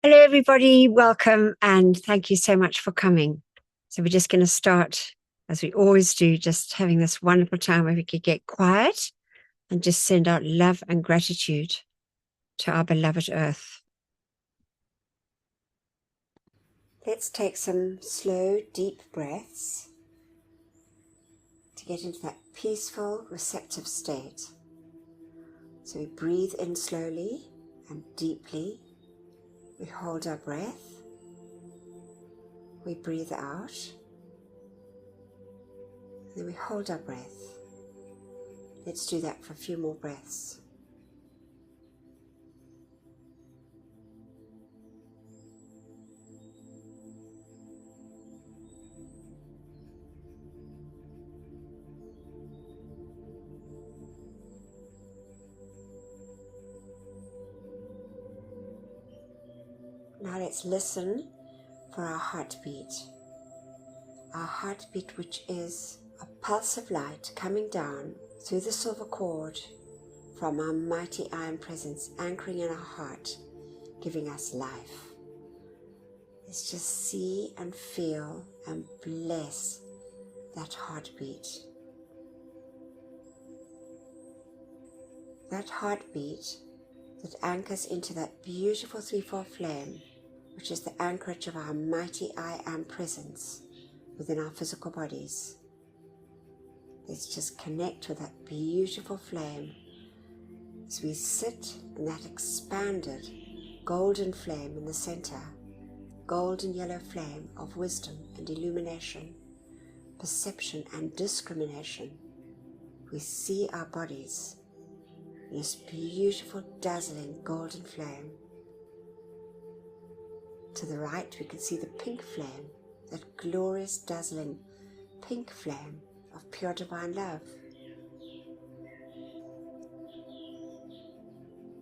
Hello, everybody. Welcome, and thank you so much for coming. So we're just going to start, as we always do, just having this wonderful time where we could get quiet and just send out love and gratitude to our beloved Earth. Let's take some slow, deep breaths to get into that peaceful, receptive state. So we breathe in slowly and deeply. We hold our breath. We breathe out. Then we hold our breath. Let's do that for a few more breaths. Now let's listen for our heartbeat. Our heartbeat, which is a pulse of light coming down through the silver cord from our mighty iron presence, anchoring in our heart, giving us life. Let's just see and feel and bless that heartbeat. That heartbeat that anchors into that beautiful threefold flame, which is the anchorage of our mighty I am presence within our physical bodies. Let's just connect with that beautiful flame as we sit in that expanded golden flame in the center, golden yellow flame of wisdom and illumination, perception and discrimination. We see our bodies in this beautiful, dazzling golden flame. To the right, we can see the pink flame, that glorious, dazzling pink flame of pure divine love.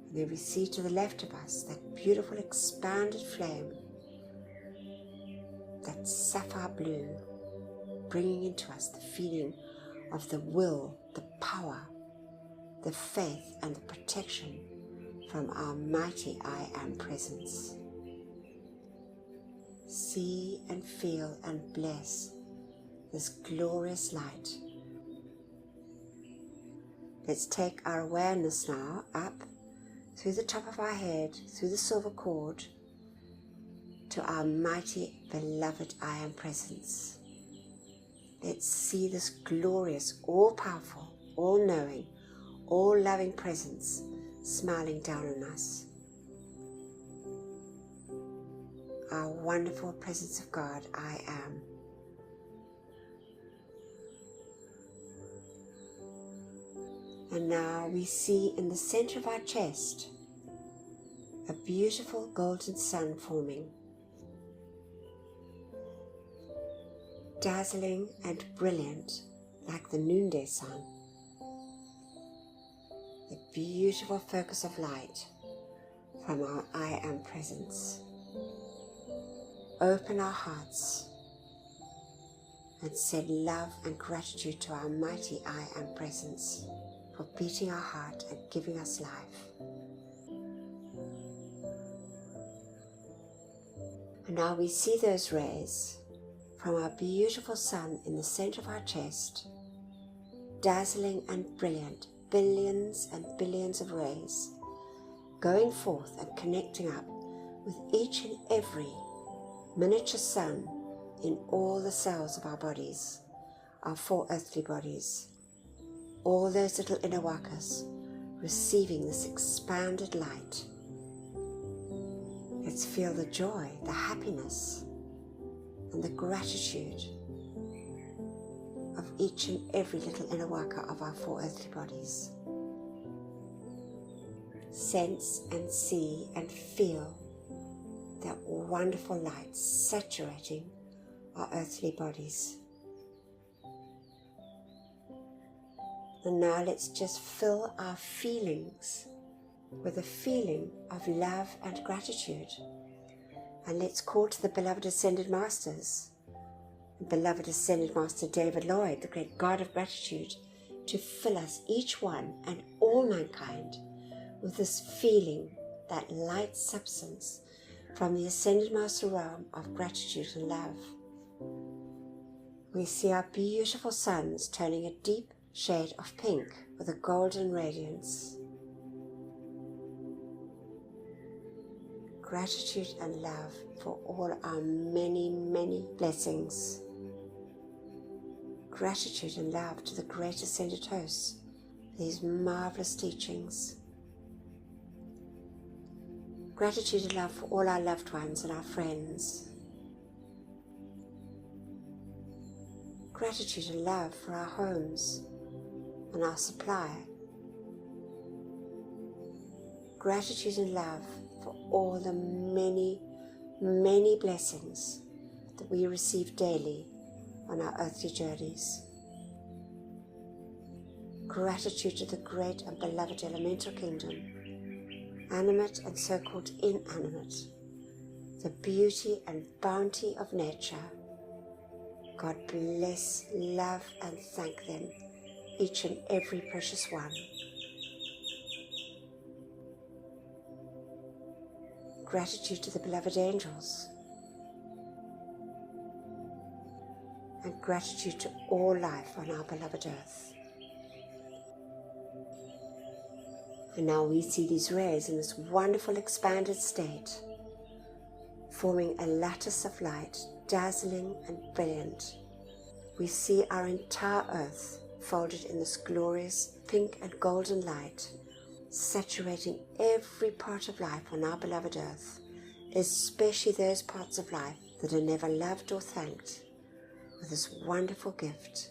And then we see to the left of us that beautiful, expanded flame, that sapphire blue, bringing into us the feeling of the will, the power, the faith, and the protection from our mighty I am presence. See and feel and bless this glorious light. Let's take our awareness now up through the top of our head, through the silver cord, to our mighty beloved I am presence. Let's see this glorious, all-powerful, all-knowing, all-loving presence smiling down on us. Our wonderful presence of God, I am. And now we see in the center of our chest a beautiful golden sun forming, dazzling and brilliant like the noonday sun. The beautiful focus of light from our I am presence. Open our hearts and send love and gratitude to our mighty I am presence for beating our heart and giving us life. And now we see those rays from our beautiful sun in the center of our chest, dazzling and brilliant, billions and billions of rays, going forth and connecting up with each and every miniature sun in all the cells of our bodies, our four earthly bodies, all those little inner wakas receiving this expanded light. Let's feel the joy, the happiness, and the gratitude of each and every little inner waka of our four earthly bodies. Sense and see and feel that wonderful light saturating our earthly bodies. And now let's just fill our feelings with a feeling of love and gratitude. And let's call to the beloved Ascended Masters, beloved Ascended Master David Lloyd, the great God of gratitude, to fill us, each one and all mankind, with this feeling, that light substance, from the Ascended Master realm of gratitude and love. We see our beautiful suns turning a deep shade of pink with a golden radiance. Gratitude and love for all our many, many blessings. Gratitude and love to the great ascended hosts for these marvelous teachings. Gratitude and love for all our loved ones and our friends. Gratitude and love for our homes and our supply. Gratitude and love for all the many, many blessings that we receive daily on our earthly journeys. Gratitude to the great and beloved elemental kingdom, animate and so-called inanimate, the beauty and bounty of nature. God bless, love and thank them, each and every precious one. Gratitude to the beloved angels, and gratitude to all life on our beloved earth. And now we see these rays in this wonderful expanded state, forming a lattice of light, dazzling and brilliant. We see our entire earth folded in this glorious pink and golden light, saturating every part of life on our beloved earth, especially those parts of life that are never loved or thanked, with this wonderful gift,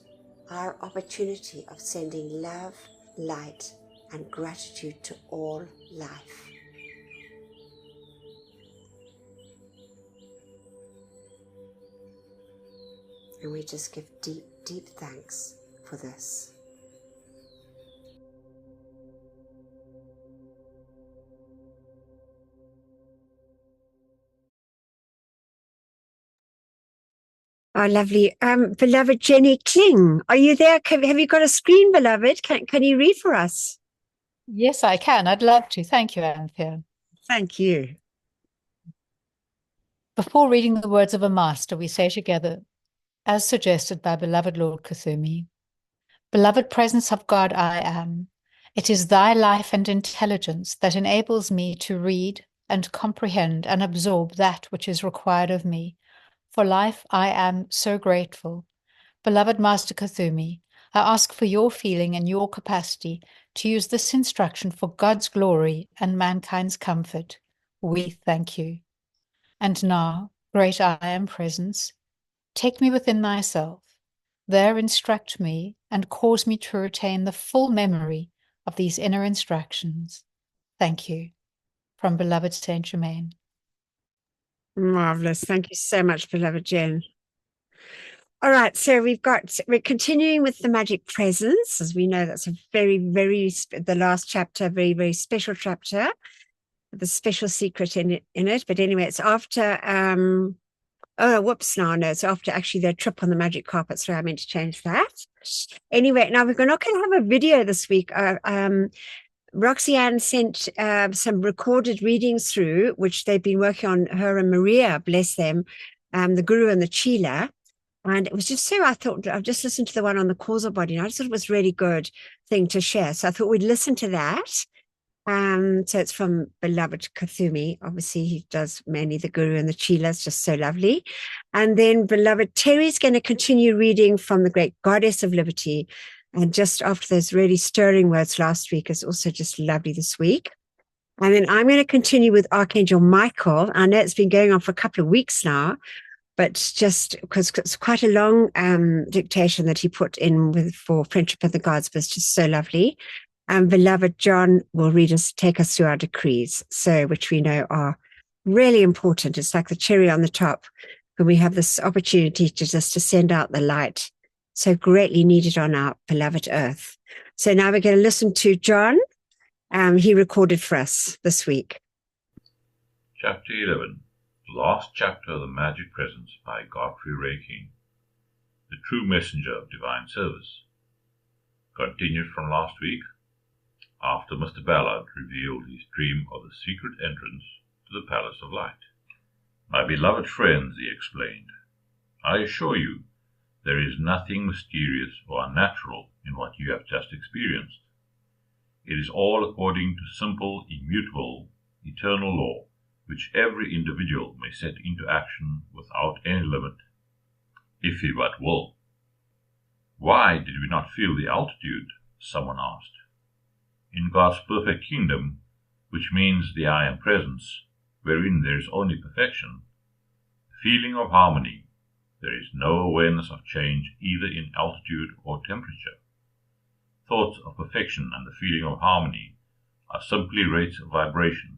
our opportunity of sending love, light, and gratitude to all life. And we just give deep, deep thanks for this. Oh, lovely. Beloved Jenny King, are you there? Have you got a screen, beloved? Can you read for us? Yes, I can. I'd love to. Thank you, Anthea. Thank you. Before reading the words of a master, we say together, as suggested by beloved Lord Kuthumi, Beloved Presence of God, I am. It is thy life and intelligence that enables me to read and comprehend and absorb that which is required of me. For life, I am so grateful. Beloved Master Kuthumi, I ask for your feeling and your capacity to use this instruction for God's glory and mankind's comfort. We thank you. And now, great I am presence, take me within thyself. There instruct me and cause me to retain the full memory of these inner instructions. Thank you. From Beloved Saint Germain. Marvelous. Thank you so much, beloved Jen. All right, so we're continuing with the magic presence. As we know, that's a very, the last chapter, very, very special chapter, the special secret in it. But anyway, it's after, it's after actually their trip on the magic carpet. So I meant to change that. Anyway, now we're not going to have a video this week. Roxanne sent some recorded readings through, which they've been working on, her and Maria, bless them, the guru and the chela. And it was just so, I thought, I've just listened to the one on the causal body, and I just thought it was a really good thing to share. So I thought we'd listen to that. So it's from beloved Kuthumi. Obviously, he does mainly the guru and the chelas, just so lovely. And then beloved Terry's going to continue reading from the great goddess of liberty. And just after those really stirring words last week, is also just lovely this week. And then I'm going to continue with Archangel Michael. I know it's been going on for a couple of weeks now, but just because it's quite a long dictation that he put in for Friendship of the Gods, but it's just so lovely. And beloved John will take us through our decrees, which we know are really important. It's like the cherry on the top when we have this opportunity to send out the light, so greatly needed on our beloved earth. So now we're going to listen to John. He recorded for us this week. Chapter 11. The last chapter of the Magic Presence by Godfrey Ray King, the true messenger of divine service. Continued from last week, after Mr. Ballard revealed his dream of the secret entrance to the Palace of Light. My beloved friends, he explained, I assure you, there is nothing mysterious or unnatural in what you have just experienced. It is all according to simple, immutable, eternal law, which every individual may set into action without any limit, if he but will. Why did we not feel the altitude? Someone asked. In God's perfect kingdom, which means the I Am Presence, wherein there is only perfection, the feeling of harmony, there is no awareness of change either in altitude or temperature. Thoughts of perfection and the feeling of harmony are simply rates of vibration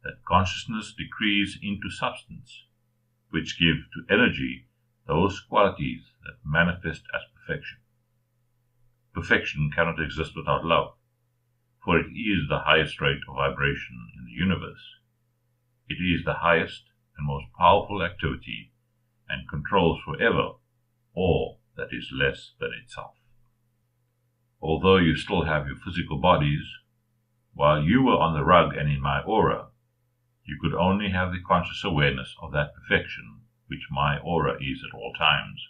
that consciousness decrees into substance, which give to energy those qualities that manifest as perfection. Perfection cannot exist without love, for it is the highest rate of vibration in the universe. It is the highest and most powerful activity and controls forever all that is less than itself. Although you still have your physical bodies, while you were on the rug and in my aura, you could only have the conscious awareness of that perfection which my aura is at all times.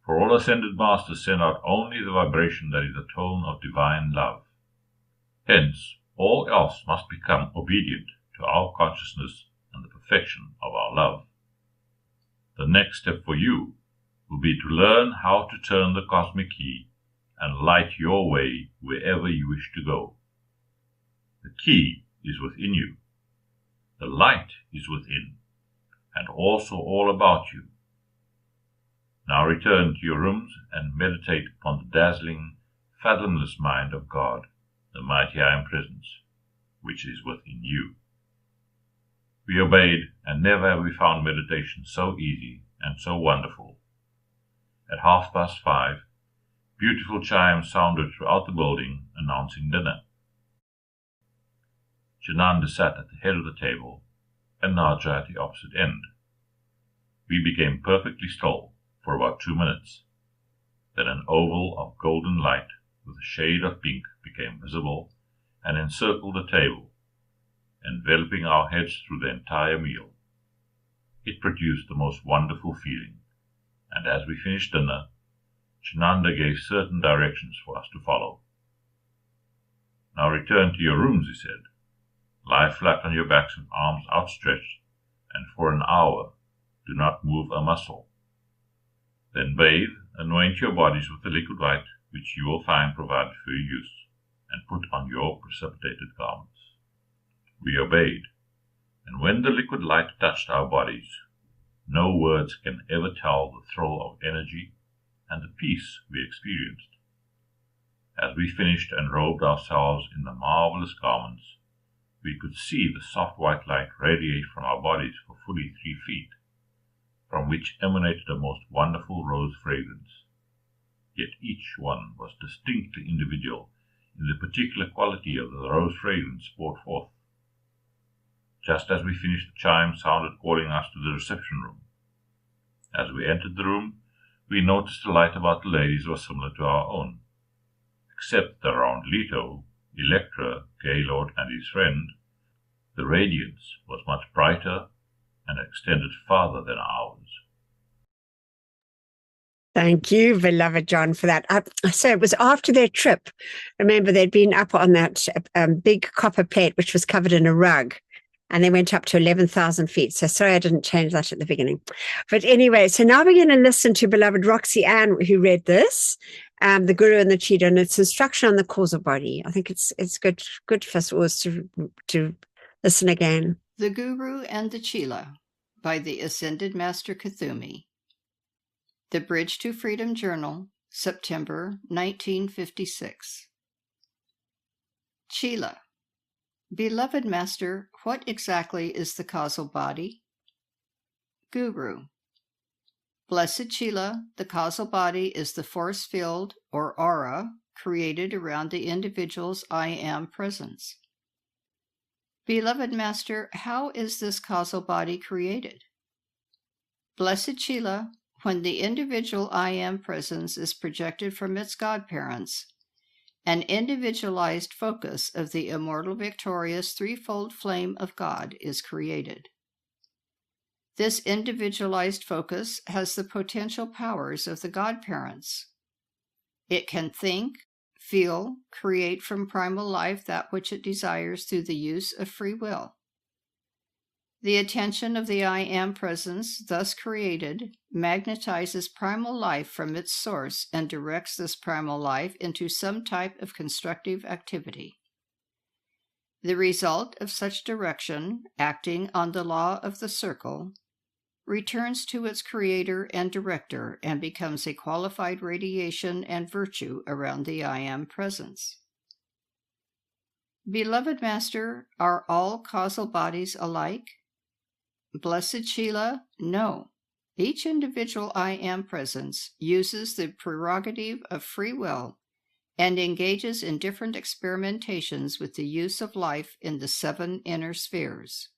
For all ascended masters send out only the vibration that is the tone of divine love. Hence, all else must become obedient to our consciousness and the perfection of our love. The next step for you will be to learn how to turn the cosmic key and light your way wherever you wish to go. The key is within you. The light is within, and also all about you. Now return to your rooms and meditate upon the dazzling, fathomless mind of God, the mighty I Am Presence, which is within you. We obeyed, and never have we found meditation so easy and so wonderful. At 5:30, beautiful chimes sounded throughout the building, announcing dinner. Jananda sat at the head of the table, and Naja at the opposite end. We became perfectly still for about 2 minutes. Then an oval of golden light with a shade of pink became visible and encircled the table, enveloping our heads through the entire meal. It produced the most wonderful feeling, and as we finished dinner, Jananda gave certain directions for us to follow. Now return to your rooms, he said. Lie flat on your backs with arms outstretched, and for an hour do not move a muscle. Then bathe, anoint your bodies with the liquid light which you will find provided for your use, and put on your precipitated garments. We obeyed, and when the liquid light touched our bodies, no words can ever tell the thrill of energy and the peace we experienced. As we finished and robed ourselves in the marvelous garments, we could see the soft white light radiate from our bodies for fully 3 feet, from which emanated a most wonderful rose fragrance. Yet each one was distinctly individual in the particular quality of the rose fragrance poured forth. Just as we finished, the chime sounded calling us to the reception room. As we entered the room, we noticed the light about the ladies was similar to our own, except that around Leto, Electra, Gaylord, and his friend, the radiance was much brighter and extended farther than ours. Thank you, beloved John, for that. So it was after their trip. Remember, they'd been up on that big copper plate, which was covered in a rug, and they went up to 11,000 feet. So sorry I didn't change that at the beginning. But anyway, so now we're going to listen to beloved Roxy Ann, who read this, the Guru and the Cheetah, and its instruction on the causal body. I think it's good for us to listen again. The Guru and the Chela by the Ascended Master Kuthumi. The Bridge to Freedom Journal, September 1956. Chela. Beloved Master, what exactly is the causal body? Guru. Blessed Chela, the causal body is the force field or aura created around the individual's I Am presence. Beloved Master, how is this causal body created? Blessed Chela, when the individual I Am presence is projected from its godparents, an individualized focus of the Immortal Victorious Three-Fold Flame of God is created. This individualized focus has the potential powers of the godparents. It can think, feel, create from primal life that which it desires through the use of free will. The attention of the I Am presence, thus created, magnetizes primal life from its source and directs this primal life into some type of constructive activity. The result of such direction, acting on the law of the circle, returns to its creator and director and becomes a qualified radiation and virtue around the I Am presence. Beloved Master, are all causal bodies alike? Blessed Chela, no. Each individual I Am presence uses the prerogative of free will and engages in different experimentations with the use of life in the 7 inner spheres.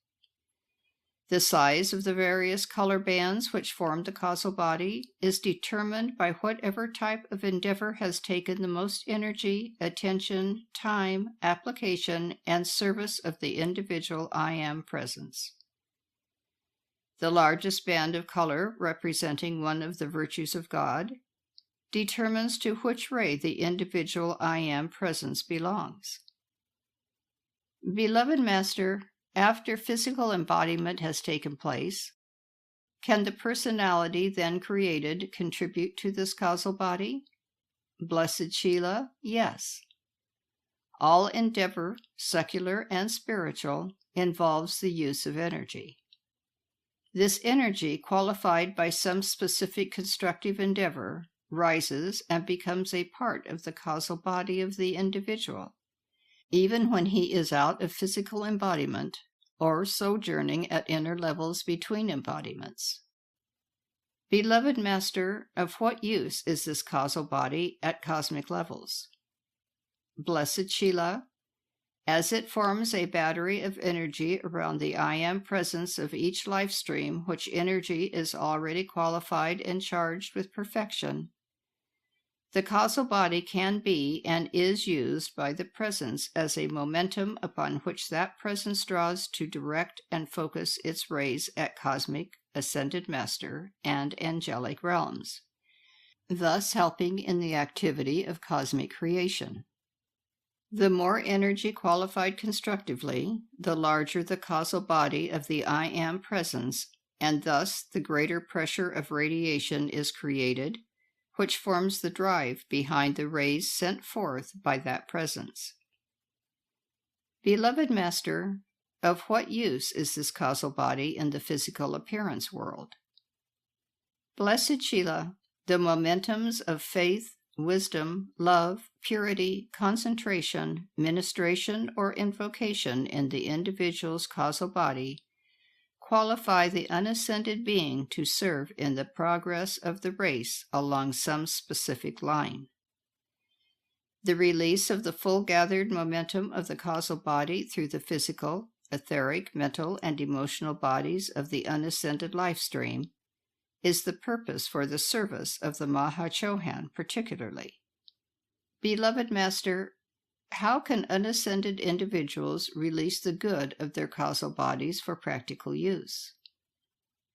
The size of the various color bands which form the causal body is determined by whatever type of endeavor has taken the most energy, attention, time, application, and service of the individual I Am presence. The largest band of color, representing one of the virtues of God, determines to which ray the individual I Am presence belongs. Beloved Master, after physical embodiment has taken place, can the personality then created contribute to this causal body? Blessed Chela, yes. All endeavor, secular and spiritual, involves the use of energy. This energy, qualified by some specific constructive endeavor, rises and becomes a part of the causal body of the individual, even when he is out of physical embodiment or sojourning at inner levels between embodiments. Beloved Master, of what use is this causal body at cosmic levels? Blessed Chela, as it forms a battery of energy around the I Am presence of each life stream, which energy is already qualified and charged with perfection, the causal body can be and is used by the presence as a momentum upon which that presence draws to direct and focus its rays at cosmic, ascended master, and angelic realms, thus helping in the activity of cosmic creation. The more energy qualified constructively, the larger the causal body of the I Am presence, and thus the greater pressure of radiation is created, which forms the drive behind the rays sent forth by that presence. Beloved Master, of what use is this causal body in the physical appearance world? Blessed Chela, the momentums of faith, wisdom, love, purity, concentration, ministration, or invocation in the individual's causal body qualify the unascended being to serve in the progress of the race along some specific line. The release of the full gathered momentum of the causal body through the physical, etheric, mental, and emotional bodies of the unascended life stream is the purpose for the service of the Mahachohan particularly. Beloved Master, how can unascended individuals release the good of their causal bodies for practical use?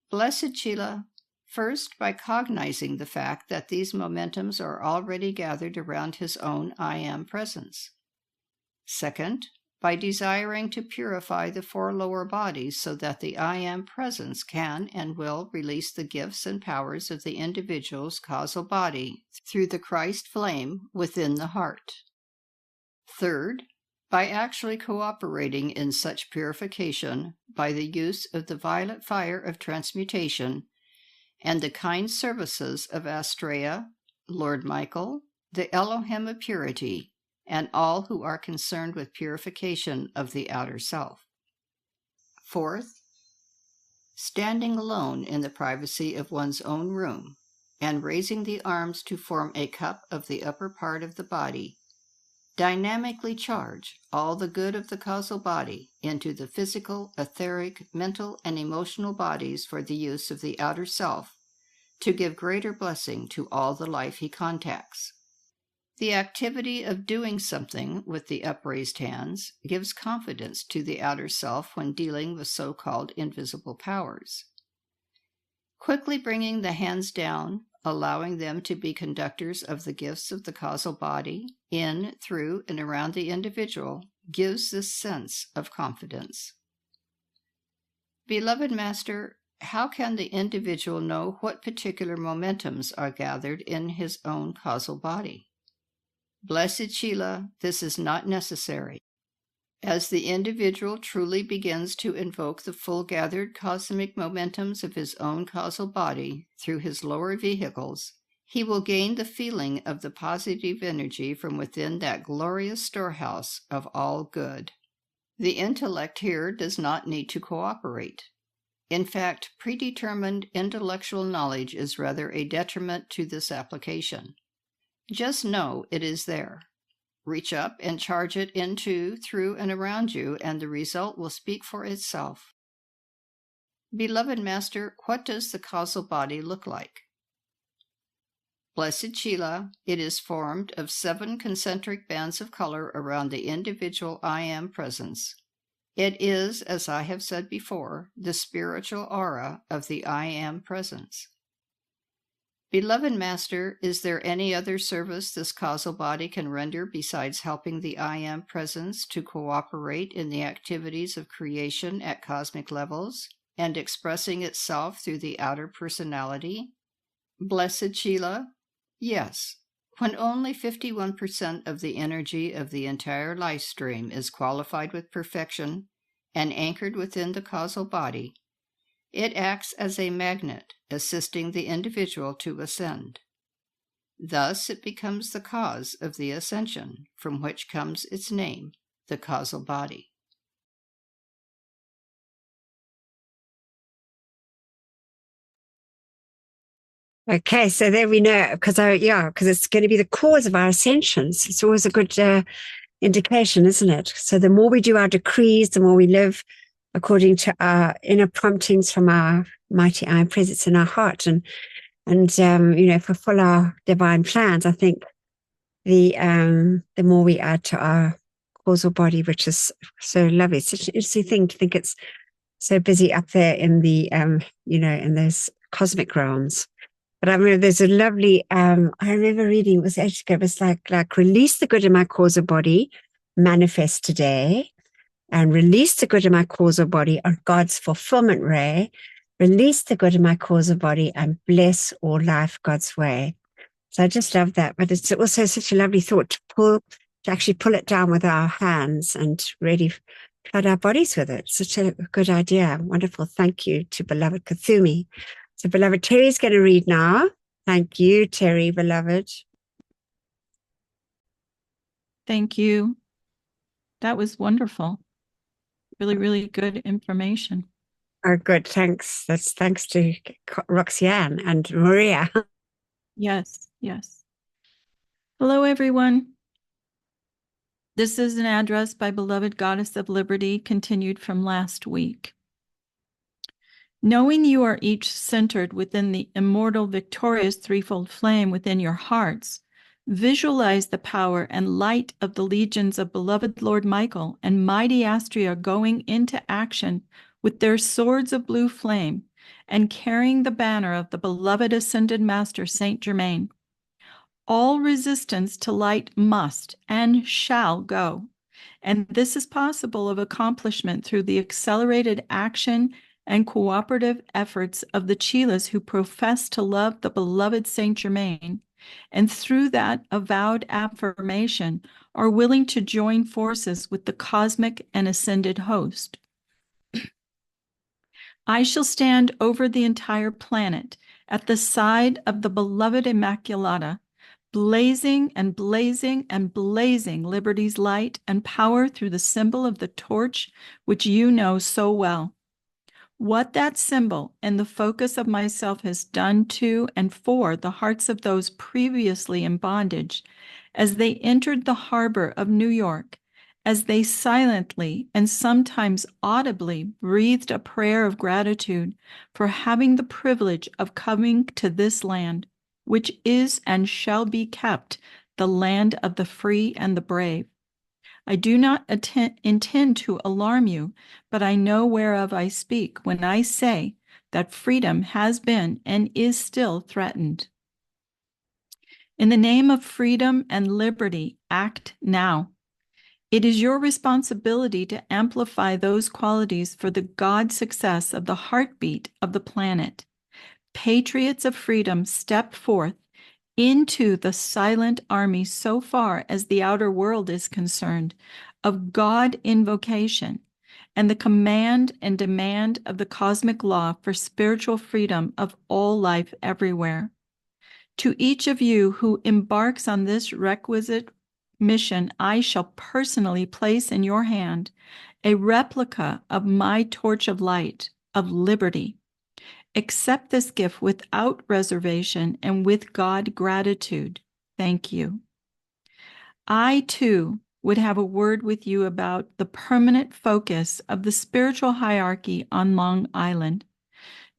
Blessed Chela, first by cognizing the fact that these momentums are already gathered around his own I Am presence. Second, by desiring to purify the 4 lower bodies so that the I Am presence can and will release the gifts and powers of the individual's causal body through the Christ flame within the heart. Third, by actually cooperating in such purification by the use of the violet fire of transmutation and the kind services of Astrea, Lord Michael, the Elohim of purity, and all who are concerned with purification of the outer self. Fourth, standing alone in the privacy of one's own room and raising the arms to form a cup of the upper part of the body, dynamically charge all the good of the causal body into the physical, etheric, mental, and emotional bodies for the use of the outer self, to give greater blessing to all the life he contacts. The activity of doing something with the upraised hands gives confidence to the outer self when dealing with so-called invisible powers. Quickly bringing the hands down, allowing them to be conductors of the gifts of the causal body in, through, and around the individual gives this sense of confidence. Beloved Master, how can the individual know what particular momentums are gathered in his own causal body? Blessed Chela, this is not necessary. As the individual truly begins to invoke the full gathered cosmic momentums of his own causal body through his lower vehicles, he will gain the feeling of the positive energy from within that glorious storehouse of all good. The intellect here does not need to cooperate. In fact, predetermined intellectual knowledge is rather a detriment to this application. Just know it is there. Reach up and charge it into, through, and around you, and the result will speak for itself. Beloved Master, what does the causal body look like? Blessed Chela, it is formed of 7 concentric bands of color around the individual I Am presence. It is, as I have said before, the spiritual aura of the I Am presence. Beloved Master, is there any other service this causal body can render besides helping the I Am presence to cooperate in the activities of creation at cosmic levels and expressing itself through the outer personality? Blessed Chela, yes. When only 51% of the energy of the entire life stream is qualified with perfection and anchored within the causal body, it acts as a magnet, assisting the individual to ascend. Thus it becomes the cause of the ascension, from which comes its name, the causal body. Okay, so there we know, because it's going to be the cause of our ascensions. It's always a good indication, isn't it? So the more we do our decrees, the more we live according to our inner promptings from our mighty I Am presence in our heart, and if we follow our divine plans, I think the more we add to our causal body, which is so lovely. It's such an interesting thing to think it's so busy up there in the in those cosmic realms. But I remember there's a lovely I remember reading, it was ages ago, it was like release the good in my causal body, manifest today. And release the good in my causal body on God's fulfillment ray. Release the good in my causal body and bless all life God's way. So I just love that. But it's also such a lovely thought to actually pull it down with our hands and really flood our bodies with it. Such a good idea. Wonderful. Thank you to beloved Kuthumi. So beloved Terry's going to read now. Thank you, Terry, beloved. Thank you. That was wonderful. Really, really good information. Oh, good. Thanks. That's thanks to Roxanne and Maria. Yes, yes. Hello, everyone. This is an address by Beloved Goddess of Liberty, continued from last week. Knowing you are each centered within the immortal victorious threefold flame within your hearts, visualize the power and light of the legions of beloved Lord Michael and mighty Astrea going into action with their swords of blue flame and carrying the banner of the beloved ascended Master Saint Germain. All resistance to light must and shall go, and this is possible of accomplishment through the accelerated action and cooperative efforts of the chelas who profess to love the beloved Saint Germain, and through that avowed affirmation are willing to join forces with the cosmic and ascended host. I shall stand over the entire planet at the side of the beloved Immaculata, blazing and blazing and blazing liberty's light and power through the symbol of the torch which you know so well. What that symbol and the focus of myself has done to and for the hearts of those previously in bondage, as they entered the harbor of New York, as they silently and sometimes audibly breathed a prayer of gratitude for having the privilege of coming to this land, which is and shall be kept the land of the free and the brave. I do not intend to alarm you, but I know whereof I speak when I say that freedom has been and is still threatened. In the name of freedom and liberty, act now. It is your responsibility to amplify those qualities for the God success of the heartbeat of the planet. Patriots of freedom, step forth into the silent army so far as the outer world is concerned, of God invocation, and the command and demand of the cosmic law for spiritual freedom of all life everywhere. To each of you who embarks on this requisite mission, I shall personally place in your hand a replica of my torch of light, of liberty. Accept this gift without reservation and with God gratitude. Thank you. I, too, would have a word with you about the permanent focus of the spiritual hierarchy on Long Island.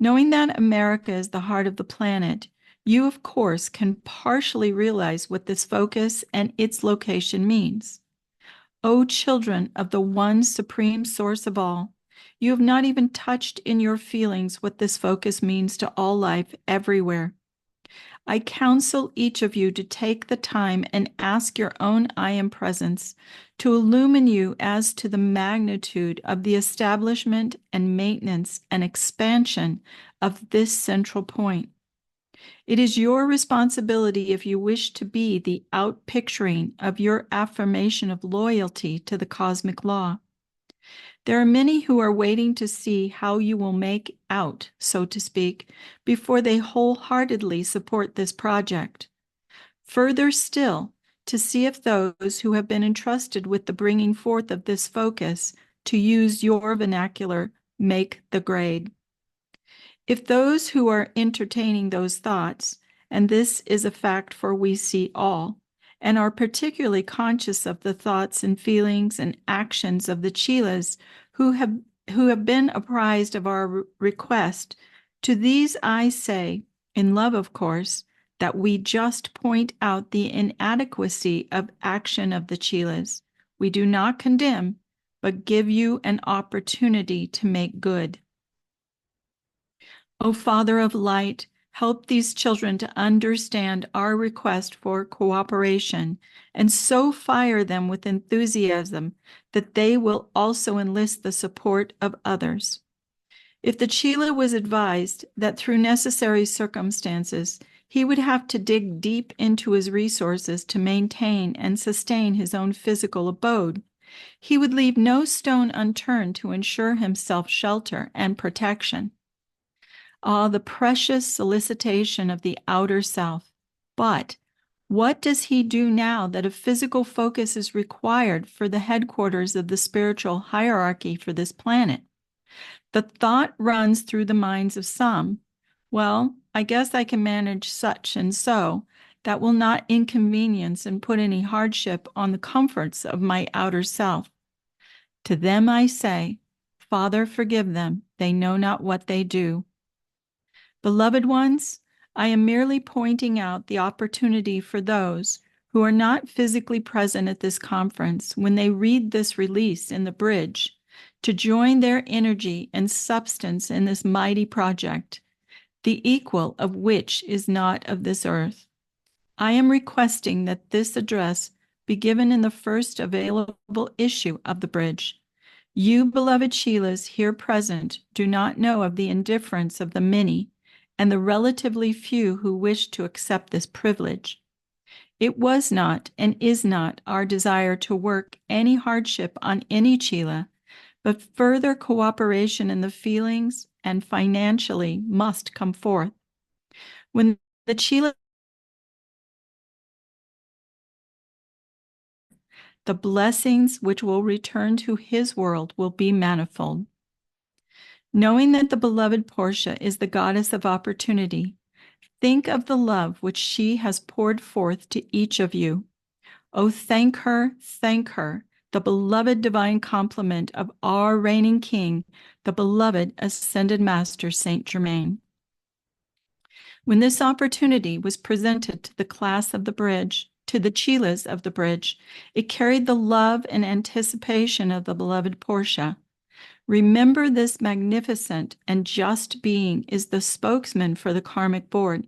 Knowing that America is the heart of the planet, you, of course, can partially realize what this focus and its location means. O children of the one supreme source of all, you have not even touched in your feelings what this focus means to all life everywhere. I counsel each of you to take the time and ask your own I Am Presence to illumine you as to the magnitude of the establishment and maintenance and expansion of this central point. It is your responsibility, if you wish to be the outpicturing of your affirmation of loyalty to the cosmic law. There are many who are waiting to see how you will make out, so to speak, before they wholeheartedly support this project. Further still, to see if those who have been entrusted with the bringing forth of this focus, to use your vernacular, make the grade. If those who are entertaining those thoughts, and this is a fact for we see all, and are particularly conscious of the thoughts and feelings and actions of the chelas who have been apprised of our request, to these I say, in love of course, that we just point out the inadequacy of action of the chelas. We do not condemn, but give you an opportunity to make good. O Father of Light, help these children to understand our request for cooperation, and so fire them with enthusiasm that they will also enlist the support of others. If the chela was advised that through necessary circumstances he would have to dig deep into his resources to maintain and sustain his own physical abode, he would leave no stone unturned to ensure himself shelter and protection. Ah, the precious solicitation of the outer self. But what does he do now that a physical focus is required for the headquarters of the spiritual hierarchy for this planet? The thought runs through the minds of some, well, I guess I can manage such and so. That will not inconvenience and put any hardship on the comforts of my outer self. To them I say, Father, forgive them. They know not what they do. Beloved ones, I am merely pointing out the opportunity for those who are not physically present at this conference when they read this release in the bridge to join their energy and substance in this mighty project, the equal of which is not of this earth. I am requesting that this address be given in the first available issue of the bridge. You, beloved chelas here present, do not know of the indifference of the many and the relatively few who wish to accept this privilege. It was not and is not our desire to work any hardship on any chela, but further cooperation in the feelings and financially must come forth. When the chela, the blessings which will return to his world will be manifold. Knowing that the beloved Portia is the goddess of opportunity, think of the love which she has poured forth to each of you. Oh, thank her, the beloved divine complement of our reigning king, the beloved ascended master, Saint Germain. When this opportunity was presented to the class of the bridge, to the chelas of the bridge, it carried the love and anticipation of the beloved Portia. Remember, this magnificent and just being is the spokesman for the karmic board.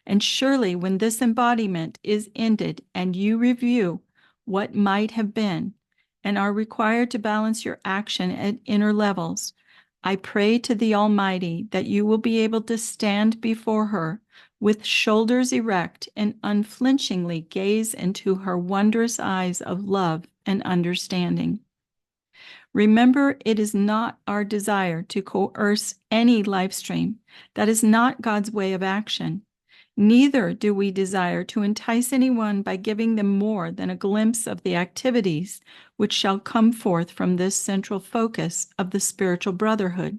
And surely when this embodiment is ended and you review what might have been and are required to balance your action at inner levels, I pray to the Almighty that you will be able to stand before her with shoulders erect and unflinchingly gaze into her wondrous eyes of love and understanding. Remember, it is not our desire to coerce any life stream. That is not God's way of action. Neither do we desire to entice anyone by giving them more than a glimpse of the activities which shall come forth from this central focus of the spiritual brotherhood.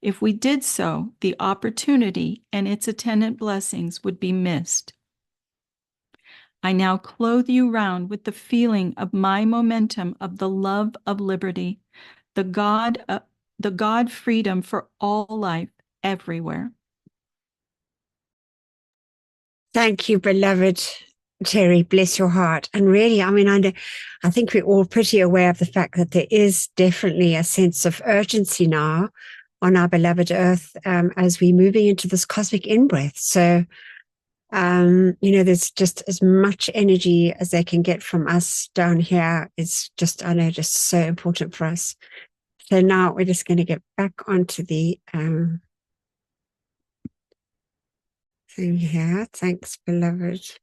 If we did so, the opportunity and its attendant blessings would be missed. I now clothe you round with the feeling of my momentum of the love of liberty, the God freedom for all life everywhere. Thank you, beloved Terry. Bless your heart. And really, I mean, I think we're all pretty aware of the fact that there is definitely a sense of urgency now on our beloved earth as we're moving into this cosmic in-breath. So, there's just as much energy as they can get from us down here. It's just, I know, just so important for us. So now we're just going to get back onto the thing here. Thanks, beloved.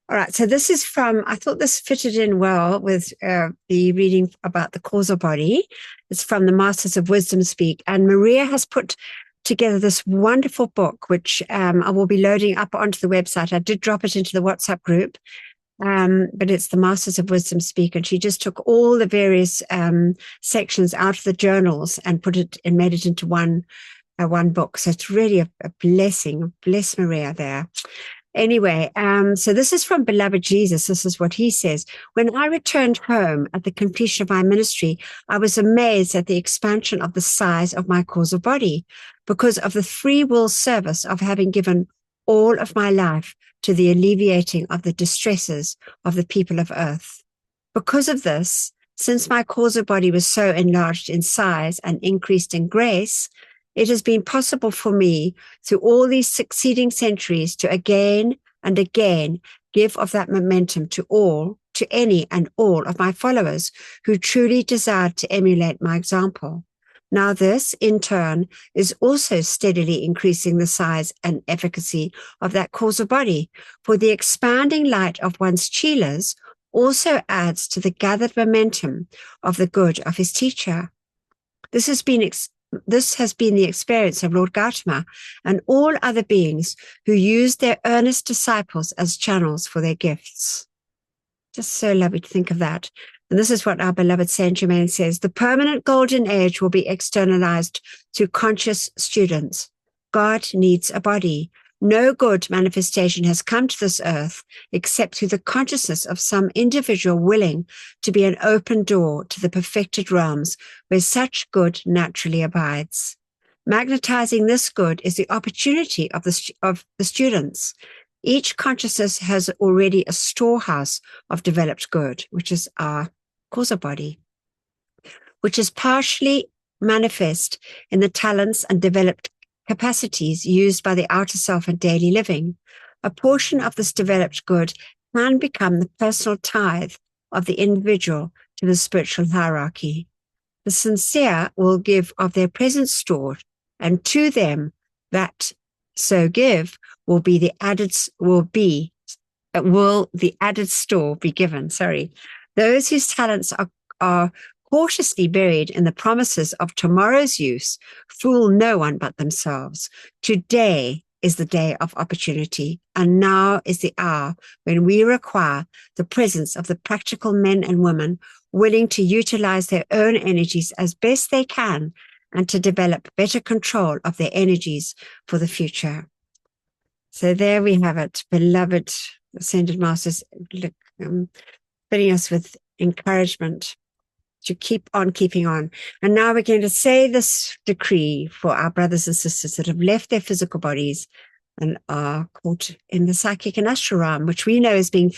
All right, so this is from, I thought this fitted in well with the reading about the causal body. It's from the Masters of Wisdom Speak. And Maria has put together this wonderful book, which I will be loading up onto the website. I did drop it into the WhatsApp group, but it's the Masters of Wisdom Speak. And she just took all the various sections out of the journals and put it and made it into one book. So it's really a blessing. Bless Maria there. Anyway, so this is from Beloved Jesus. This is what he says. When I returned home at the completion of my ministry, I was amazed at the expansion of the size of my causal body because of the free will service of having given all of my life to the alleviating of the distresses of the people of earth. Because of this, since my causal body was so enlarged in size and increased in grace, it has been possible for me through all these succeeding centuries to again and again give of that momentum to any and all of my followers who truly desired to emulate my example. Now this, in turn, is also steadily increasing the size and efficacy of that causal body, for the expanding light of one's chelas also adds to the gathered momentum of the good of his teacher. This has been the experience of Lord Gautama and all other beings who used their earnest disciples as channels for their gifts. Just so lovely to think of that. And this is what our beloved Saint Germain says: the permanent golden age will be externalized through conscious students. God needs a body. No good manifestation has come to this earth except through the consciousness of some individual willing to be an open door to the perfected realms where such good naturally abides. Magnetizing this good is the opportunity of the students. Each consciousness has already a storehouse of developed good, which is our causal body, which is partially manifest in the talents and developed capacities used by the outer self in daily living. A portion of this developed good can become the personal tithe of the individual to the spiritual hierarchy. The sincere will give of their present store, and to them that so give will the added store be given. Those whose talents are cautiously buried in the promises of tomorrow's use fool no one but themselves. Today is the day of opportunity, and now is the hour when we require the presence of the practical men and women willing to utilize their own energies as best they can and to develop better control of their energies for the future. So there we have it, beloved Ascended Masters, filling us with encouragement to keep on keeping on. And now we're going to say this decree for our brothers and sisters that have left their physical bodies and are caught in the psychic and astral realm, which we know is being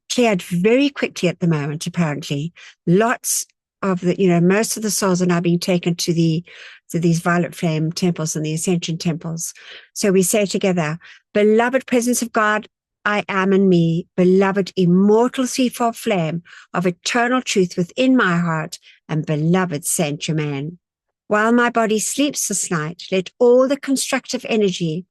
cleared very quickly at the moment, apparently. Lots of the, most of the souls are now being taken to these violet flame temples and the ascension temples. So we say together, beloved presence of God, I am in me, beloved immortal threefold flame of eternal truth within my heart, and beloved Saint Germain. While my body sleeps this night, let all the constructive energy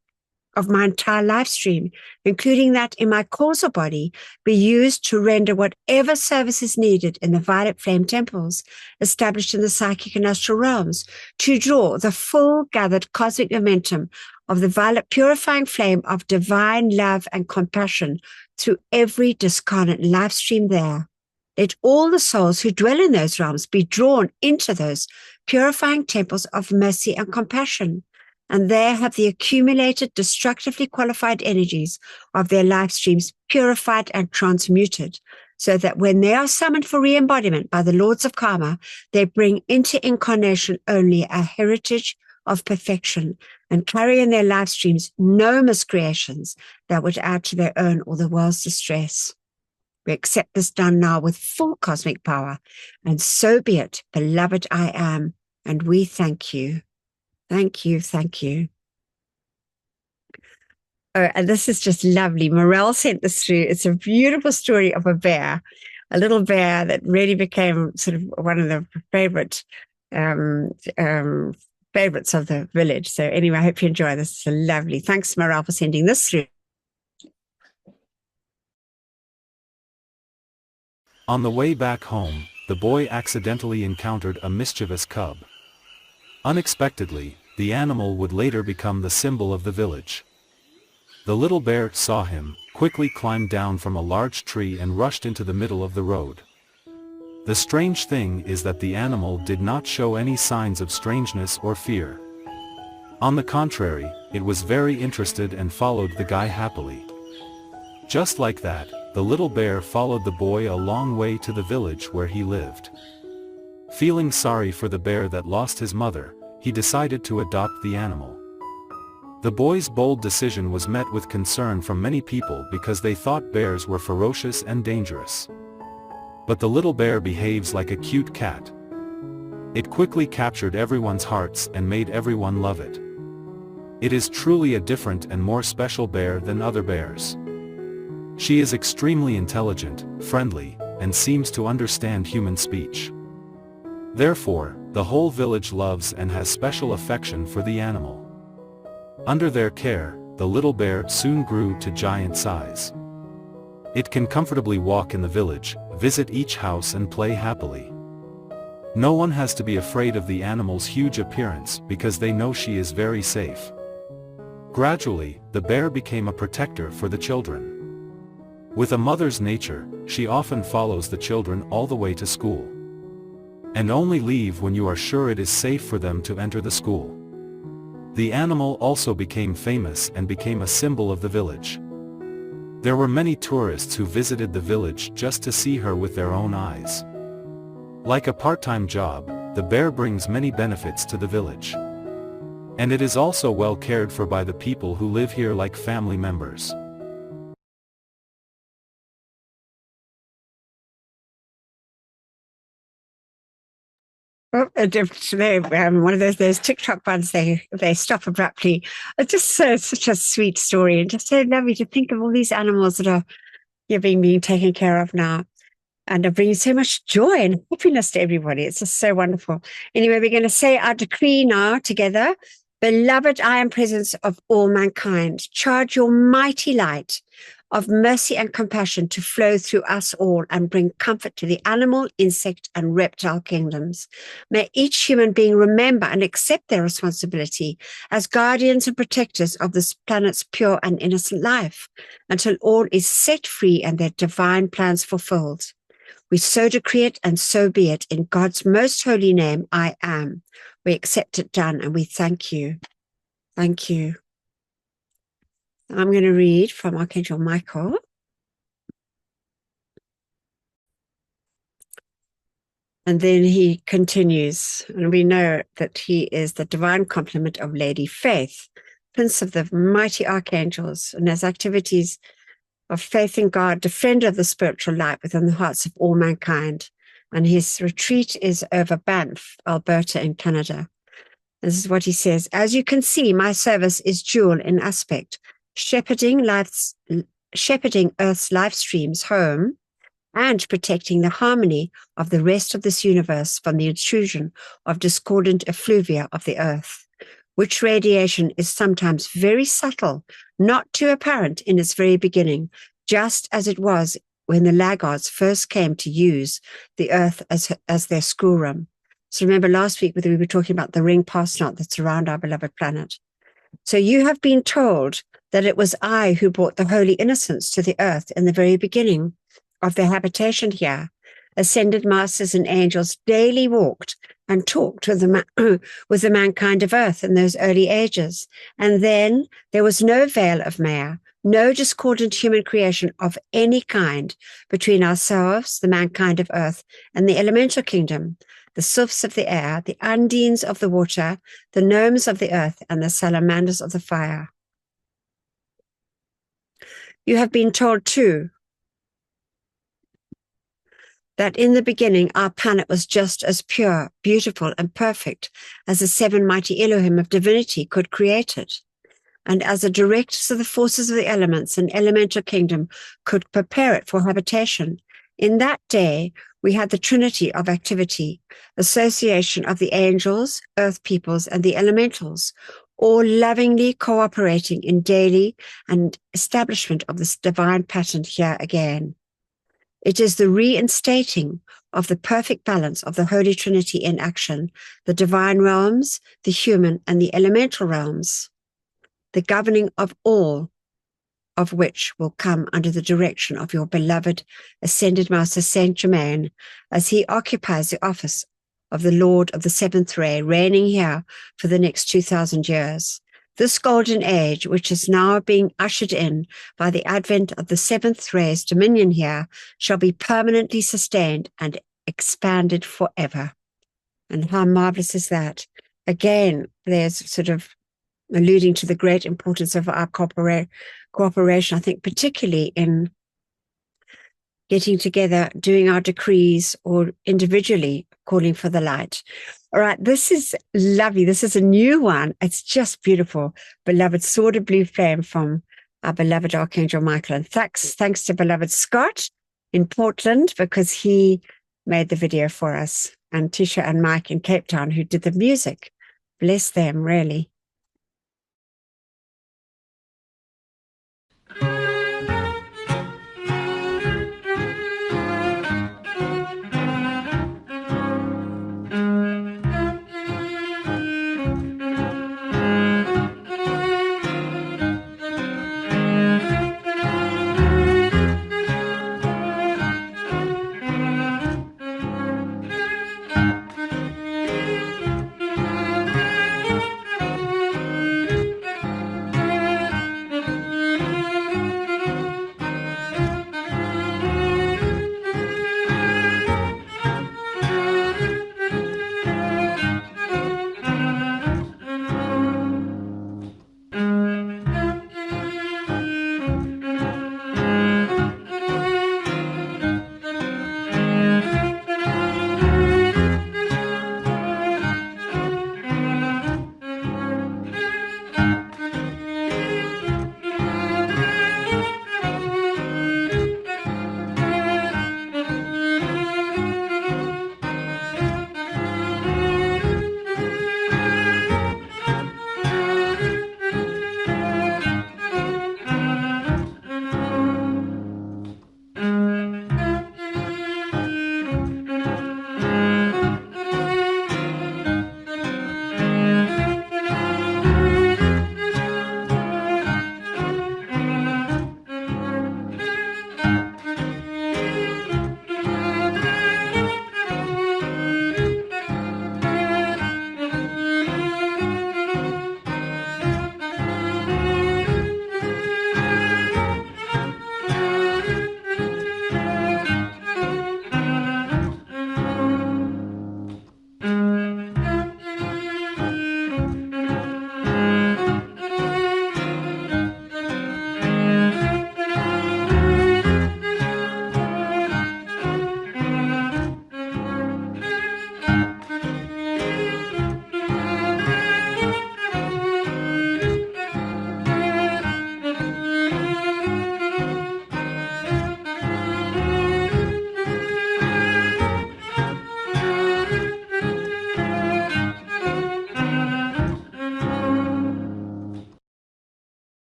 of my entire life stream, including that in my causal body, be used to render whatever service is needed in the violet flame temples established in the psychic and astral realms, to draw the full gathered cosmic momentum of the violet purifying flame of divine love and compassion through every discarnate life stream there. Let all the souls who dwell in those realms be drawn into those purifying temples of mercy and compassion, and there have the accumulated destructively qualified energies of their life streams purified and transmuted, so that when they are summoned for re-embodiment by the lords of karma, they bring into incarnation only a heritage of perfection and carry in their life streams no miscreations that would add to their own or the world's distress. We accept this done now with full cosmic power, and so be it, beloved I am, and we thank you. Thank you, thank you. Oh, and this is just lovely. Morel sent this through. It's a beautiful story of a bear, a little bear that really became sort of one of the favorites of the village. So anyway, I hope you enjoy this. It's lovely. Thanks, Morel, for sending this through. On the way back home, the boy accidentally encountered a mischievous cub. Unexpectedly, the animal would later become the symbol of the village. The little bear saw him, quickly climbed down from a large tree and rushed into the middle of the road. The strange thing is that the animal did not show any signs of strangeness or fear. On the contrary, it was very interested and followed the guy happily. Just like that, the little bear followed the boy a long way to the village where he lived. Feeling sorry for the bear that lost his mother, he decided to adopt the animal. The boy's bold decision was met with concern from many people because they thought bears were ferocious and dangerous. But the little bear behaves like a cute cat. It quickly captured everyone's hearts and made everyone love it. It is truly a different and more special bear than other bears. She is extremely intelligent, friendly, and seems to understand human speech. Therefore, the whole village loves and has special affection for the animal. Under their care, the little bear soon grew to giant size. It can comfortably walk in the village, visit each house and play happily. No one has to be afraid of the animal's huge appearance because they know she is very safe. Gradually, the bear became a protector for the children. With a mother's nature, she often follows the children all the way to school. And only leave when you are sure it is safe for them to enter the school. The animal also became famous and became a symbol of the village. There were many tourists who visited the village just to see her with their own eyes. Like a part-time job, the bear brings many benefits to the village. And it is also well cared for by the people who live here like family members. Oh, one of those TikTok ones, they stop abruptly. It's just such a sweet story, and just so lovely to think of all these animals that are being taken care of now, and are bringing so much joy and happiness to everybody. It's just so wonderful. Anyway, we're going to say our decree now together. Beloved, I am presence of all mankind. Charge your mighty light of mercy and compassion to flow through us all and bring comfort to the animal, insect, and reptile kingdoms. May each human being remember and accept their responsibility as guardians and protectors of this planet's pure and innocent life until all is set free and their divine plans fulfilled. We so decree it, and so be it. In God's most holy name, I am. We accept it done, and we thank you. Thank you. I'm going to read from Archangel Michael. And then he continues, and we know that he is the divine complement of Lady Faith, Prince of the mighty archangels, and has activities of faith in God, defender of the spiritual light within the hearts of all mankind. and his retreat is over Banff, Alberta in Canada. This is what he says. As you can see, my service is dual in aspect, shepherding Earth's life streams home and protecting the harmony of the rest of this universe from the intrusion of discordant effluvia of the Earth, which radiation is sometimes very subtle, not too apparent in its very beginning, just as it was when the laggards first came to use the Earth as their schoolroom. So remember last week we were talking about the ring pass knot that's around our beloved planet. So you have been told that it was I who brought the holy innocents to the earth in the very beginning of their habitation here. Ascended masters and angels daily walked and talked with the mankind of earth in those early ages. And then there was no veil of Maya, no discordant human creation of any kind between ourselves, the mankind of earth, and the elemental kingdom, the sylphs of the air, the undines of the water, the gnomes of the earth, and the salamanders of the fire. You have been told, too, that in the beginning our planet was just as pure, beautiful, and perfect as the seven mighty Elohim of divinity could create it, and as a director of the forces of the elements and elemental kingdom could prepare it for habitation. In that day, we had the trinity of activity, association of the angels, earth peoples, and the elementals, all lovingly cooperating in daily and establishment of this divine pattern here again. It is the reinstating of the perfect balance of the Holy Trinity in action, the divine realms, the human, and the elemental realms, the governing of all of which will come under the direction of your beloved Ascended Master Saint Germain, as he occupies the office of the Lord of the Seventh Ray, reigning here for the next 2,000 years. This golden age, which is now being ushered in by the advent of the Seventh Ray's dominion here, shall be permanently sustained and expanded forever. And how marvelous is that? Again, there's sort of alluding to the great importance of our cooperation, I think, particularly in getting together, doing our decrees, or individually calling for the light. All right, this is lovely. This is a new one. It's just beautiful. Beloved Sword of Blue Flame from our beloved Archangel Michael. And thanks to beloved Scott in Portland, because he made the video for us, and Tisha and Mike in Cape Town, who did the music. Bless them, really.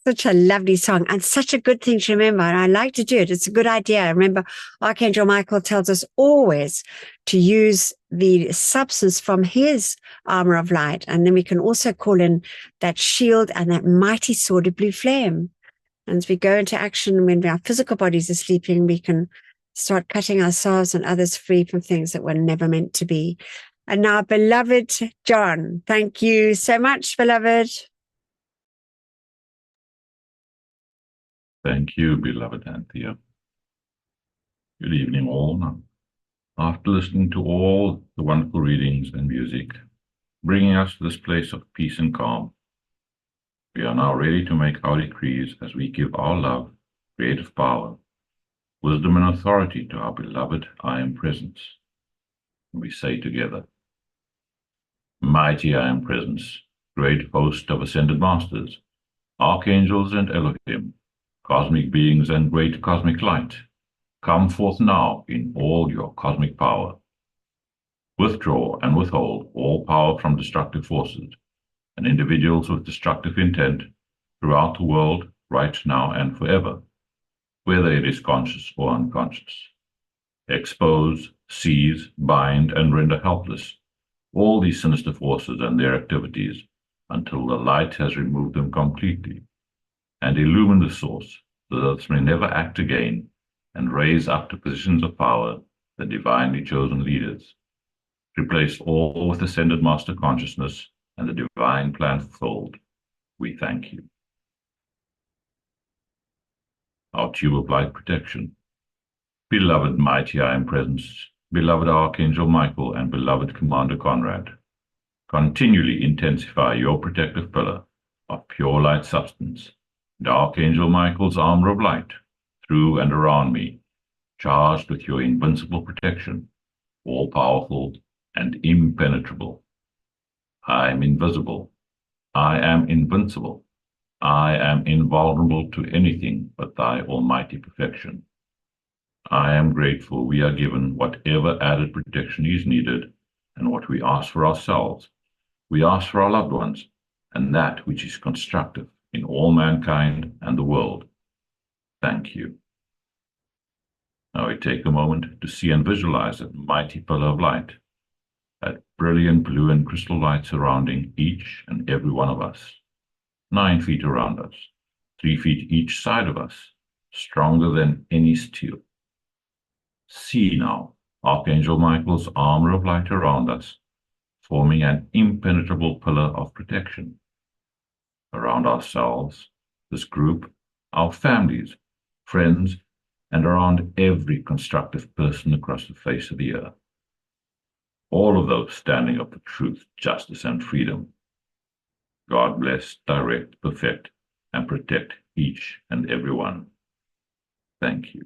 Such a lovely song and such a good thing to remember. And I like to do it. It's a good idea. Remember, Archangel Michael tells us always to use the substance from his armor of light. And then we can also call in that shield and that mighty sword of blue flame. And as we go into action, when our physical bodies are sleeping, we can start cutting ourselves and others free from things that were never meant to be. And now, beloved John, thank you so much, beloved. Thank you, beloved Anthea. Good evening, all. After listening to all the wonderful readings and music, bringing us to this place of peace and calm, we are now ready to make our decrees as we give our love, creative power, wisdom and authority to our beloved I Am Presence. And we say together, Mighty I Am Presence, great host of ascended masters, archangels and Elohim, cosmic beings and great cosmic light, come forth now in all your cosmic power. Withdraw and withhold all power from destructive forces and individuals with destructive intent throughout the world, right now and forever, whether it is conscious or unconscious. Expose, seize, bind, and render helpless all these sinister forces and their activities until the light has removed them completely, and illumine the source, so that it may never act again, and raise up to positions of power the divinely chosen leaders. Replace all with ascended master consciousness and the divine plan fulfilled. We thank you. Our tube of light protection. Beloved mighty I Am Presence, beloved Archangel Michael, and beloved Commander Conrad, continually intensify your protective pillar of pure light substance, and Archangel Michael's armor of light, through and around me, charged with your invincible protection, all-powerful and impenetrable. I am invisible. I am invincible. I am invulnerable to anything but thy almighty perfection. I am grateful we are given whatever added protection is needed, and what we ask for ourselves, we ask for our loved ones, and that which is constructive in all mankind and the world. Thank you. Now we take a moment to see and visualize that mighty pillar of light, that brilliant blue and crystal light surrounding each and every one of us, 9 feet around us, 3 feet each side of us, stronger than any steel. See now Archangel Michael's armor of light around us, forming an impenetrable pillar of protection. Around ourselves, this group, our families, friends, and around every constructive person across the face of the earth. All of those standing up for truth, justice, and freedom. God bless, direct, perfect, and protect each and every one. Thank you.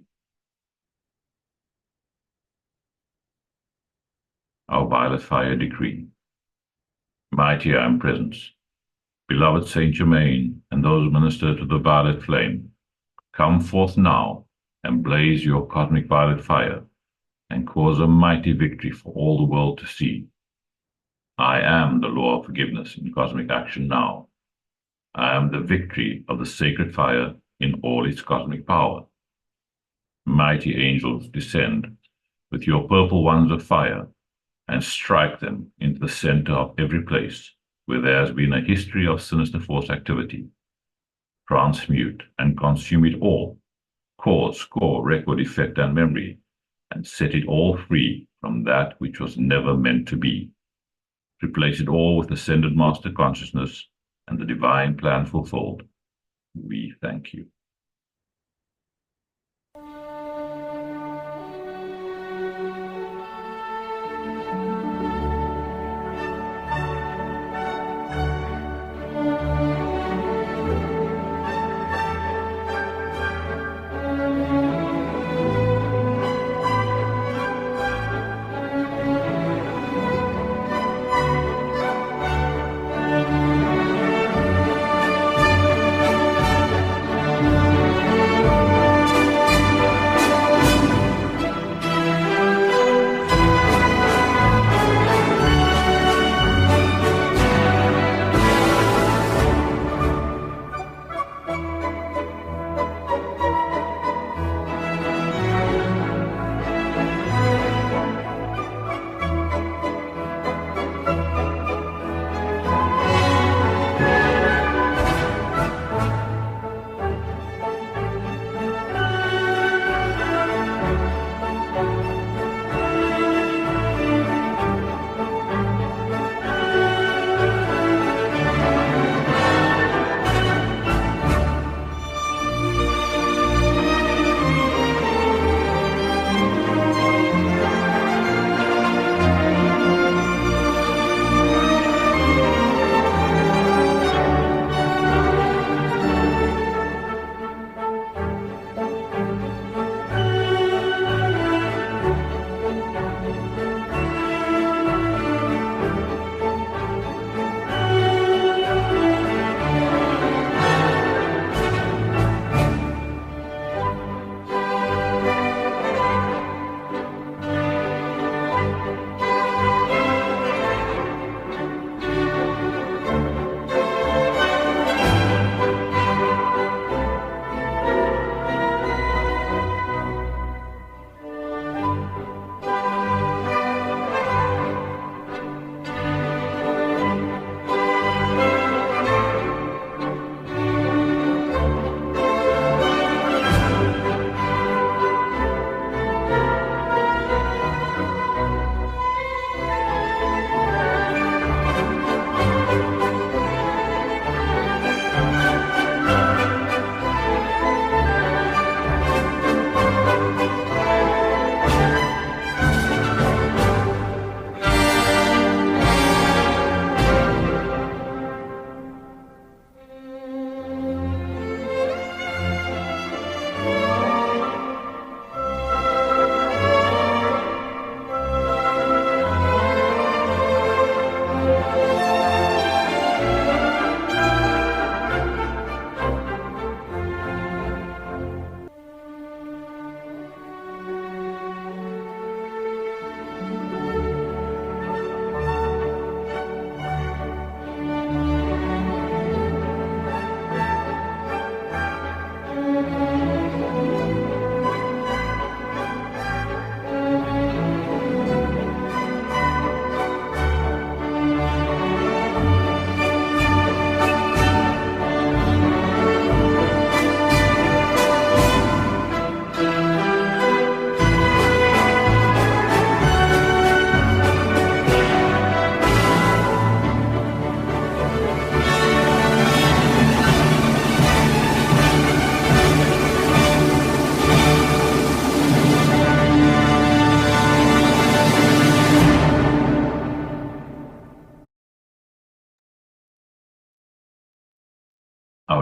Our violet fire decree. Mighty I Am Presence, beloved Saint Germain, and those ministered to the violet flame, come forth now and blaze your cosmic violet fire, and cause a mighty victory for all the world to see. I am the law of forgiveness in cosmic action now. I am the victory of the sacred fire in all its cosmic power. Mighty angels, descend with your purple wands of fire and strike them into the center of every place where there has been a history of sinister force activity. Transmute and consume it all, cause, core, record, effect, and memory, and set it all free from that which was never meant to be. Replace it all with ascended master consciousness and the divine plan fulfilled. We thank you.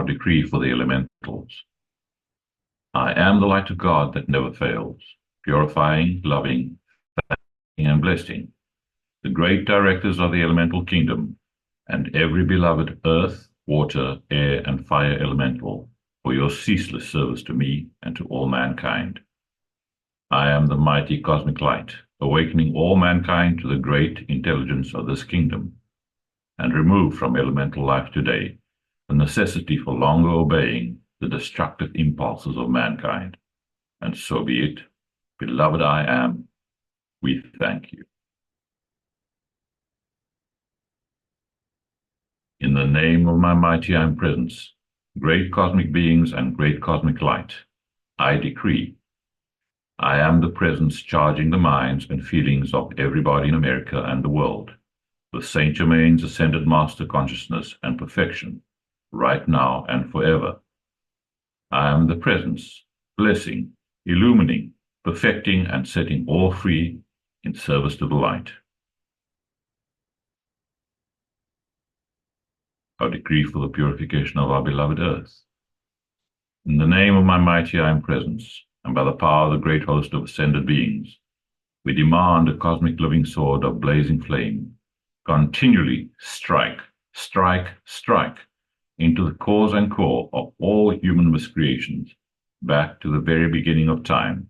Our decree for the elementals. I am the light of God that never fails, purifying, loving, and blessing, the great directors of the elemental kingdom, and every beloved earth, water, air, and fire elemental, for your ceaseless service to me and to all mankind. I am the mighty cosmic light, awakening all mankind to the great intelligence of this kingdom, and remove from elemental life today the necessity for longer obeying the destructive impulses of mankind. And so be it. Beloved I am, we thank you. In the name of my mighty I am presence, great cosmic beings and great cosmic light, I decree, I am the presence charging the minds and feelings of everybody in America and the world with Saint Germain's ascended master consciousness and perfection, right now and forever. I am the presence, blessing, illumining, perfecting, and setting all free in service to the light. Our decree for the purification of our beloved earth. In the name of my mighty I am presence, and by the power of the great host of ascended beings, we demand a cosmic living sword of blazing flame, continually strike, strike, strike into the cause and core of all human miscreations, back to the very beginning of time,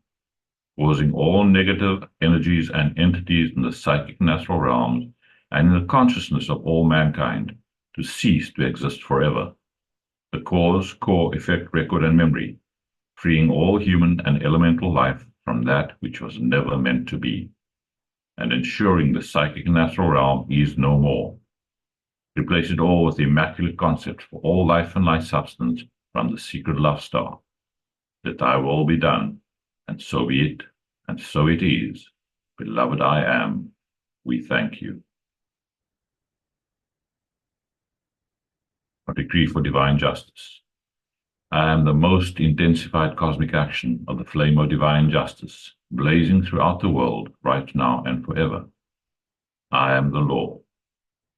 causing all negative energies and entities in the psychic natural realms and in the consciousness of all mankind to cease to exist forever. The cause, core, effect, record, and memory, freeing all human and elemental life from that which was never meant to be, and ensuring the psychic natural realm is no more. Replace it all with the immaculate concept for all life and life substance from the secret love star. Let thy will be done, and so be it, and so it is. Beloved I am, we thank you. A decree for divine justice. I am the most intensified cosmic action of the flame of divine justice, blazing throughout the world, right now and forever. I am the law.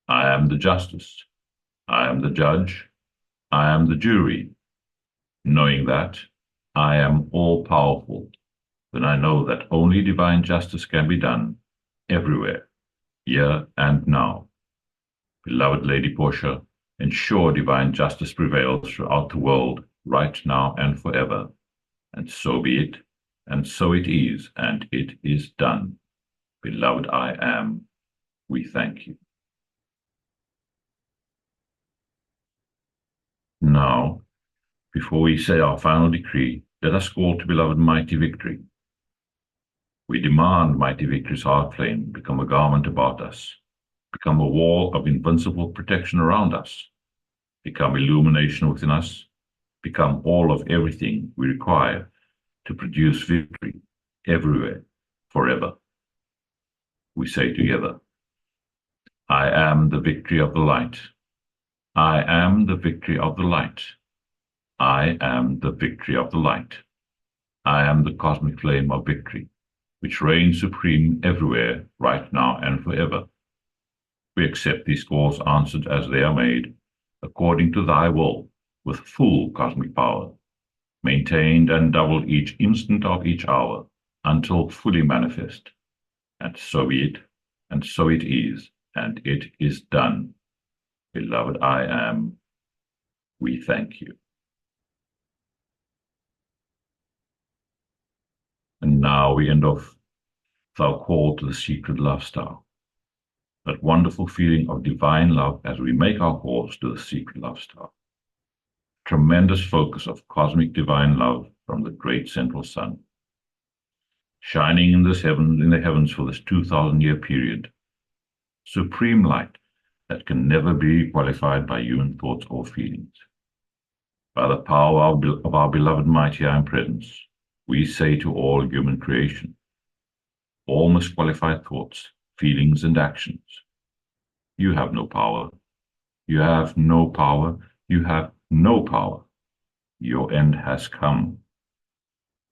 I am the justice. I am the judge. I am the jury. Knowing that I am all-powerful, then I know that only divine justice can be done, everywhere, here and now. Beloved Lady Portia, ensure divine justice prevails throughout the world, right now and forever. And so be it, and so it is, and it is done. Beloved I am, we thank you. Now, before we say our final decree, let us call to beloved Mighty Victory. We demand Mighty Victory's heart flame become a garment about us, become a wall of invincible protection around us, become illumination within us, become all of everything we require to produce victory everywhere, forever. We say together, I am the victory of the light. I am the victory of the light. I am the victory of the light. I am the cosmic flame of victory, which reigns supreme everywhere, right now and forever. We accept these calls answered as they are made, according to thy will, with full cosmic power, maintained and doubled each instant of each hour, until fully manifest. And so be it, and so it is, and it is done. Beloved I am, we thank you. And now we end off with our call to the secret love star. That wonderful feeling of divine love as we make our calls to the secret love star. Tremendous focus of cosmic divine love from the great central sun, shining in the heavens for this 2,000-year period. Supreme light that can never be qualified by human thoughts or feelings. By the power of our beloved mighty I am presence, we say to all human creation, all misqualified thoughts, feelings, and actions, you have no power. You have no power. You have no power. Your end has come.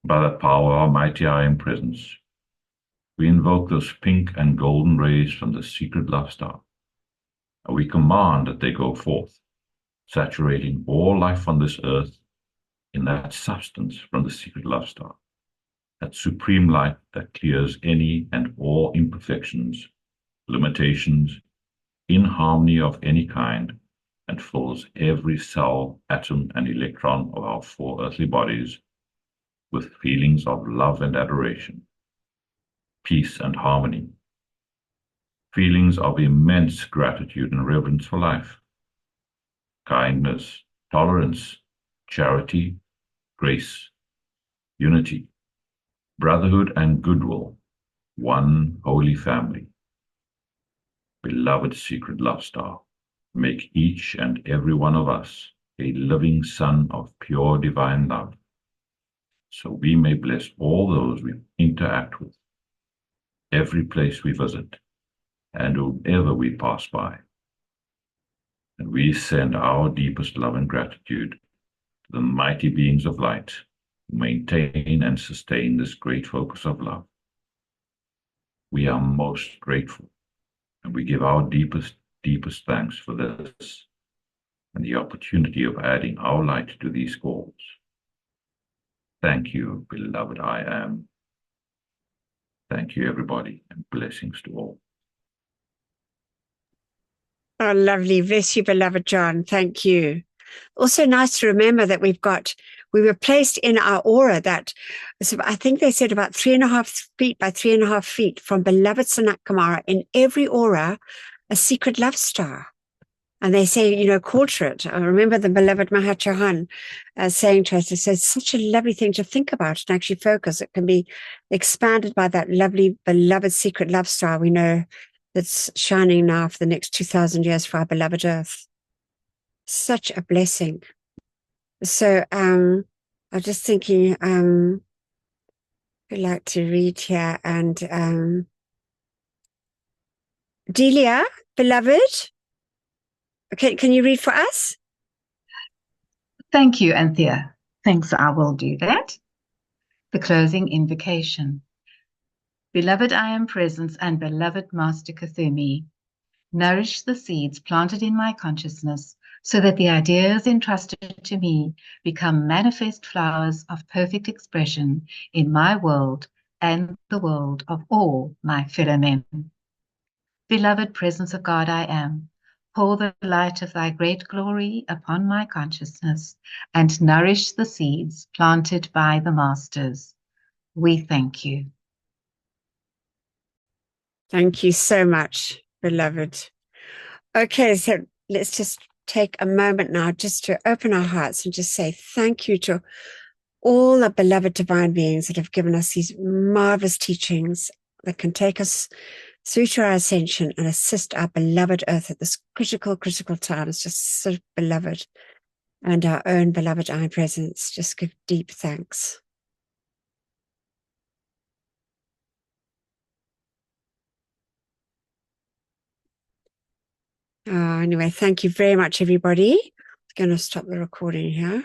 By the power of our mighty I am presence, we invoke those pink and golden rays from the secret love star, and we command that they go forth, saturating all life on this earth in that substance from the secret love star, that supreme light that clears any and all imperfections, limitations, inharmony of any kind, and fills every cell, atom, and electron of our four earthly bodies with feelings of love and adoration, peace and harmony, feelings of immense gratitude and reverence for life, kindness, tolerance, charity, grace, unity, brotherhood and goodwill, one holy family. Beloved secret love star, make each and every one of us a living sun of pure divine love, so we may bless all those we interact with, every place we visit, and whomever we pass by. And we send our deepest love and gratitude to the mighty beings of light who maintain and sustain this great focus of love. We are most grateful, and we give our deepest thanks for this and the opportunity of adding our light to these calls. Thank you, beloved I am. Thank you, everybody, and blessings to all. Oh, lovely. Bless you, beloved John. Thank you. Also nice to remember that we were placed in our aura that, I think they said about 3.5 feet by 3.5 feet from beloved Sanat Kumara, in every aura, a secret love star. And they say, quarter it. I remember the beloved Mahachahan saying to us, it's such a lovely thing to think about and actually focus. It can be expanded by that lovely, beloved secret love star we know that's shining now for the next 2,000 years for our beloved earth. Such a blessing. So I'm just thinking, I'd like to read here. And Delia, beloved, can you read for us? Thank you, Anthea. Thanks, I will do that. The closing invocation. Beloved I am presence and beloved Master Kuthumi, nourish the seeds planted in my consciousness so that the ideas entrusted to me become manifest flowers of perfect expression in my world and the world of all my fellow men. Beloved presence of God I am, pour the light of thy great glory upon my consciousness and nourish the seeds planted by the masters. We thank you. Thank you so much, beloved. Okay, so let's just take a moment now just to open our hearts and just say thank you to all the beloved divine beings that have given us these marvelous teachings that can take us through to our ascension and assist our beloved earth at this critical time. It's just so beloved. And our own beloved I presence, just give deep thanks. Anyway, thank you very much, everybody. I'm going to stop the recording here.